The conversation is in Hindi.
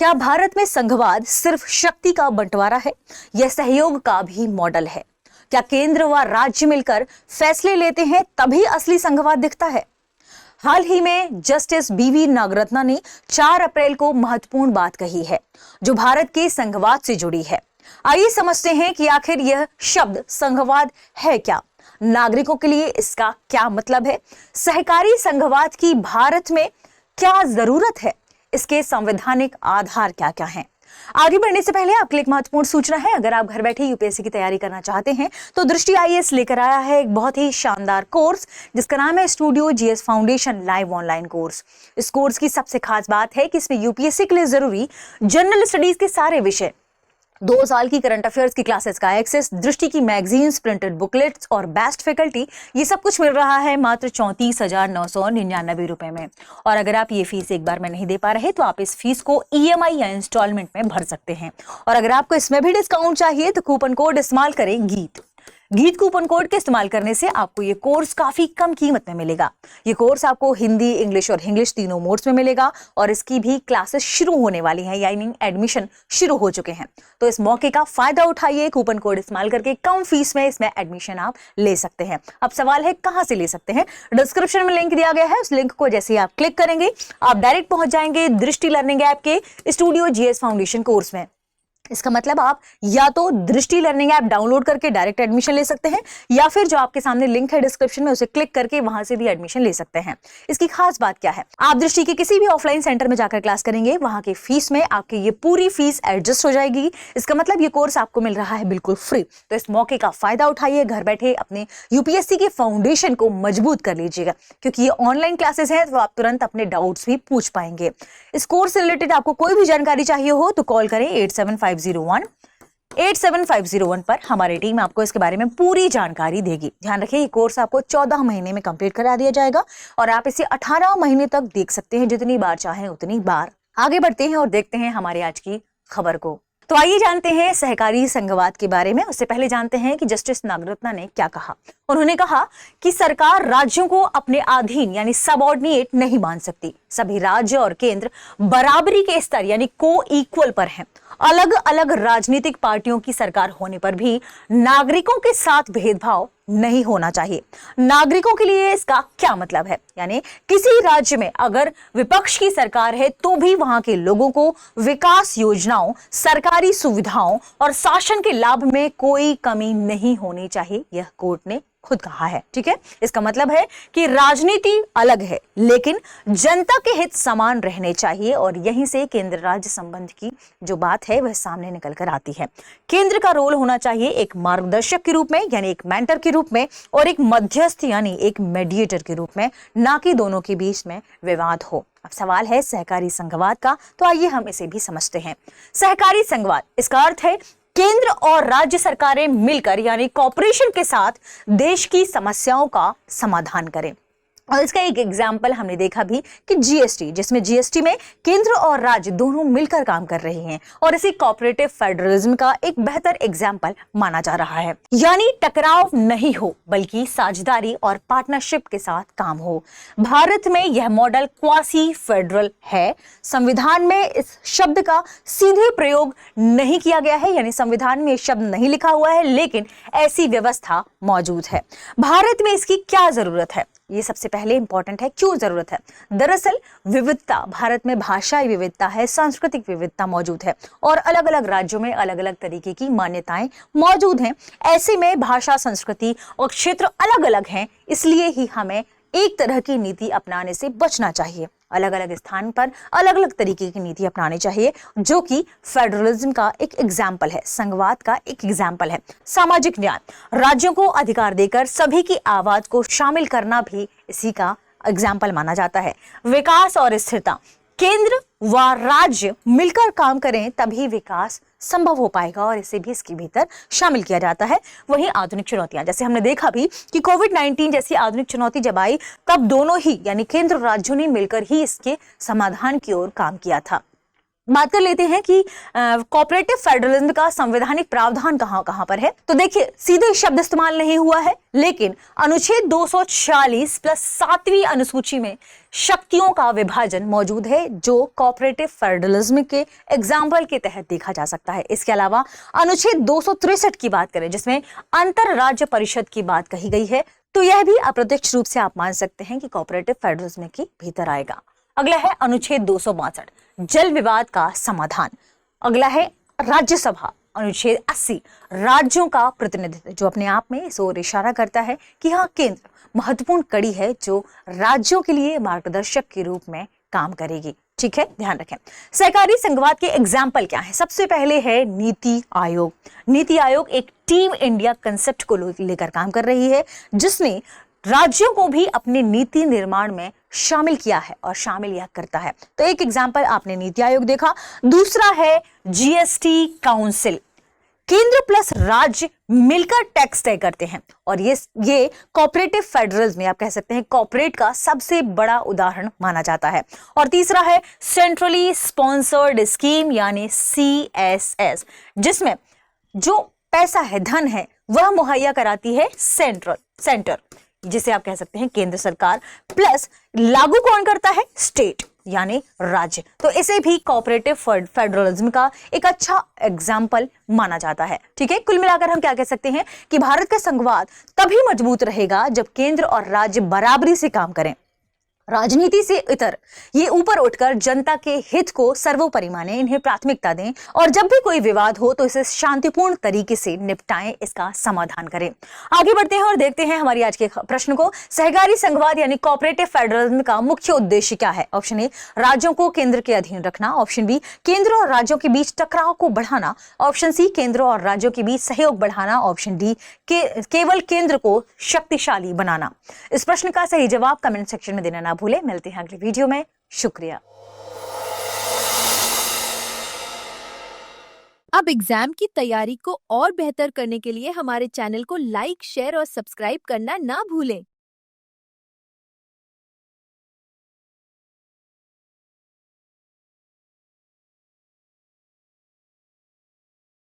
क्या भारत में संघवाद सिर्फ शक्ति का बंटवारा है? यह सहयोग का भी मॉडल है? क्या केंद्र व राज्य मिलकर फैसले लेते हैं तभी असली संघवाद दिखता है? हाल ही में जस्टिस बीवी नागरत्ना ने 4 अप्रैल को महत्वपूर्ण बात कही है जो भारत के संघवाद से जुड़ी है। आइए समझते हैं कि आखिर यह शब्द संघवाद है क्या, नागरिकों के लिए इसका क्या मतलब है, सहकारी संघवाद की भारत में क्या जरूरत है, इसके संवैधानिक आधार क्या क्या हैं। आगे बढ़ने से पहले आपके लिए एक महत्वपूर्ण सूचना है। अगर आप घर बैठे यूपीएससी की तैयारी करना चाहते हैं तो दृष्टि आईएएस लेकर आया है एक बहुत ही शानदार कोर्स जिसका नाम है studio GS foundation live online course. इस कोर्स की सबसे खास बात है कि इसमें यूपीएससी के लिए जरूरी जनरल स्टडीज के सारे विषय, 2 साल की करंट अफेयर्स की क्लासेस का एक्सेस, दृष्टि की मैगजीन्स, प्रिंटेड बुकलेट्स और बेस्ट फैकल्टी, ये सब कुछ मिल रहा है मात्र 34,999 रुपए में। और अगर आप ये फीस एक बार में नहीं दे पा रहे तो आप इस फीस को ईएमआई या इंस्टॉलमेंट में भर सकते हैं। और अगर आपको इसमें भी डिस्काउंट चाहिए तो कूपन कोड इस्तेमाल करें गीत कूपन कोड के इस्तेमाल करने से आपको ये कोर्स काफी कम कीमत में मिलेगा। ये कोर्स आपको हिंदी, इंग्लिश और इंग्लिश तीनों मोड्स में मिलेगा और इसकी भी क्लासेस शुरू होने वाली हैं, यानी एडमिशन शुरू हो चुके हैं। तो इस मौके का फायदा उठाइए, कूपन कोड इस्तेमाल करके कम फीस में इसमें एडमिशन आप ले सकते हैं। अब सवाल है कहां से ले सकते हैं? डिस्क्रिप्शन में लिंक दिया गया है, उस लिंक को जैसे ही आप क्लिक करेंगे आप डायरेक्ट पहुंच जाएंगे दृष्टि लर्निंग ऐप के स्टूडियो जीएस फाउंडेशन कोर्स में। इसका मतलब आप या तो दृष्टि लर्निंग ऐप डाउनलोड करके डायरेक्ट एडमिशन ले सकते हैं या फिर जो आपके सामने लिंक है डिस्क्रिप्शन में उसे क्लिक करके वहां से भी एडमिशन ले सकते हैं। इसकी खास बात क्या है? आप दृष्टि के किसी भी ऑफलाइन सेंटर में जाकर क्लास करेंगे, वहां के फीस में आपकी ये पूरी फीस एडजस्ट हो जाएगी। इसका मतलब ये कोर्स आपको मिल रहा है बिल्कुल फ्री। तो इस मौके का फायदा उठाइए, घर बैठे अपने यूपीएससी के फाउंडेशन को मजबूत कर लीजिएगा, क्योंकि ये ऑनलाइन क्लासेस हैं तो आप तुरंत अपने डाउट्स भी पूछ पाएंगे। इस कोर्स से रिलेटेड आपको कोई भी जानकारी चाहिए हो तो कॉल करें 87501 पर। हमारी टीम आपको इसके बारे में पूरी जानकारी देगी। ध्यान रखिए, ये कोर्स आपको 14 महीने में कंप्लीट करा दिया जाएगा और आप इसे 18 महीने तक देख सकते हैं, जितनी बार चाहें उतनी बार। आगे बढ़ते हैं और देखते हैं हमारे आज की खबर को। तो आइए जानते हैं सहकारी संघवाद के बारे में। उससे पहले जानते हैं कि जस्टिस नागरत्ना ने क्या कहा। उन्होंने कहा कि सरकार राज्यों को अपने अधीन यानी सबऑर्डिनेट नहीं मान सकती। सभी राज्य और केंद्र बराबरी के स्तर यानी को इक्वल पर हैं। अलग अलग राजनीतिक पार्टियों की सरकार होने पर भी नागरिकों के साथ भेदभाव नहीं होना चाहिए। नागरिकों के लिए इसका क्या मतलब है? यानी किसी राज्य में अगर विपक्ष की सरकार है तो भी वहां के लोगों को विकास योजनाओं, सरकारी सुविधाओं और शासन के लाभ में कोई कमी नहीं होनी चाहिए, यह कोर्ट ने खुद कहा है। ठीक है, इसका मतलब है कि राजनीति अलग है लेकिन जनता के हित समान रहने चाहिए और यहीं से केंद्र राज्य संबंध की जो बात है वह सामने निकल कर आती है। केंद्र का रोल होना चाहिए एक मार्गदर्शक के रूप में यानी एक मेंटर के रूप में और एक मध्यस्थ यानी एक मीडिएटर के रूप में, ना कि दोनों के बीच में विवाद हो। अब सवाल है सहकारी संघवाद का, तो आइए हम इसे भी समझते हैं। सहकारी संघवाद, इसका अर्थ है केंद्र और राज्य सरकारें मिलकर यानी कॉर्पोरेशन के साथ देश की समस्याओं का समाधान करें। और इसका एक एग्जाम्पल हमने देखा भी कि जीएसटी, जिसमें जीएसटी में केंद्र और राज्य दोनों मिलकर काम कर रहे हैं और इसी कोऑपरेटिव फेडरलिज्म का एक बेहतर एग्जाम्पल माना जा रहा है। यानी टकराव नहीं हो बल्कि साझेदारी और पार्टनरशिप के साथ काम हो। भारत में यह मॉडल क्वासी फेडरल है। संविधान में इस शब्द का सीधे प्रयोग नहीं किया गया है, यानी संविधान में यह शब्द नहीं लिखा हुआ है, लेकिन ऐसी व्यवस्था मौजूद है। भारत में इसकी क्या जरूरत है? ये सबसे पहले इंपॉर्टेंट है। क्यों जरूरत है? दरअसल विविधता, भारत में भाषाई विविधता है, सांस्कृतिक विविधता मौजूद है और अलग अलग राज्यों में अलग अलग तरीके की मान्यताएं मौजूद हैं। ऐसे में भाषा, संस्कृति और क्षेत्र अलग अलग हैं, इसलिए ही हमें एक तरह की नीति अपनाने से बचना चाहिए। अलग अलग स्थान पर अलग अलग तरीके की नीति अपनानी चाहिए, जो कि फेडरलिज्म का एक एग्जाम्पल है, संघवाद का एक एग्जाम्पल है। सामाजिक न्याय, राज्यों को अधिकार देकर सभी की आवाज को शामिल करना भी इसी का एग्जाम्पल माना जाता है। विकास और स्थिरता, केंद्र व राज्य मिलकर काम करें तभी विकास संभव हो पाएगा और इसे भी इसके भीतर शामिल किया जाता है। वहीं आधुनिक चुनौतियां, जैसे हमने देखा भी कि कोविड-19 जैसी आधुनिक चुनौती जब आई तब दोनों ही यानी केंद्र और राज्यों ने मिलकर ही इसके समाधान की ओर काम किया था। बात कर लेते हैं कि कोऑपरेटिव फेडरलिज्म का संवैधानिक प्रावधान कहां कहां पर है। तो देखिए, सीधे शब्द इस्तेमाल नहीं हुआ है, लेकिन अनुच्छेद 246 प्लस 7वीं अनुसूची में शक्तियों का विभाजन मौजूद है, जो कोऑपरेटिव फेडरलिज्म के एग्जाम्पल के तहत देखा जा सकता है। इसके अलावा अनुच्छेद 263 की बात करें, जिसमें अंतर राज्य परिषद की बात कही गई है, तो यह भी अप्रत्यक्ष रूप से आप मान सकते हैं कि कोऑपरेटिव फेडरलिज्म के भीतर आएगा। अगला है अनुच्छेद 262, जल विवाद का समाधान। अगला है राज्यसभा, अनुच्छेद 80, राज्यों का प्रतिनिधित्व, जो अपने आप में इस ओर इशारा करता है कि हाँ, केंद्र महत्वपूर्ण कड़ी है जो राज्यों के लिए मार्गदर्शक के रूप में काम करेगी। ठीक है, ध्यान रखें। सहकारी संघवाद के एग्जाम्पल क्या है? सबसे पहले है नीति आयोग। नीति आयोग एक टीम इंडिया कंसेप्ट को लेकर काम कर रही है, जिसने राज्यों को भी अपने नीति निर्माण में शामिल किया है और शामिल यह करता है। तो एक एग्जाम्पल आपने नीति आयोग देखा। दूसरा है जीएसटी काउंसिल। केंद्र प्लस राज्य मिलकर टैक्स तय करते हैं, और ये कोऑपरेटिव फेडरलिज्म में आप कह सकते हैं कॉर्पोरेट का सबसे बड़ा उदाहरण माना जाता है। और तीसरा है सेंट्रली स्पॉन्सर्ड स्कीम यानी CSS, जिसमें जो पैसा है, धन है, वह मुहैया कराती है सेंटर, जिसे आप कह सकते हैं केंद्र सरकार, प्लस लागू कौन करता है? स्टेट यानी राज्य। तो इसे भी कोऑपरेटिव फेडरलिज्म का एक अच्छा एग्जाम्पल माना जाता है। ठीक है, कुल मिलाकर हम क्या कह सकते हैं कि भारत का संघवाद तभी मजबूत रहेगा जब केंद्र और राज्य बराबरी से काम करें, राजनीति से इतर ये ऊपर उठकर जनता के हित को सर्वोपरि माने, इन्हें प्राथमिकता दें, और जब भी कोई विवाद हो तो इसे शांतिपूर्ण तरीके से निपटाएं, इसका समाधान करें। आगे बढ़ते हैं और देखते हैं हमारी आज के प्रश्न को। सहकारी संघवाद यानी कोऑपरेटिव फेडरलिज्म का मुख्य उद्देश्य क्या है? ऑप्शन ए, राज्यों को केंद्र के अधीन रखना। ऑप्शन बी, केंद्र और राज्यों के बीच टकराव को बढ़ाना। ऑप्शन सी, केंद्र और राज्यों के बीच सहयोग बढ़ाना। ऑप्शन डी, केवल केंद्र को शक्तिशाली बनाना। इस प्रश्न का सही जवाब कमेंट सेक्शन में देना ना भूलें। मिलते हैं अगले वीडियो में। शुक्रिया। अब एग्जाम की तैयारी को और बेहतर करने के लिए हमारे चैनल को लाइक, शेयर और सब्सक्राइब करना ना भूलें।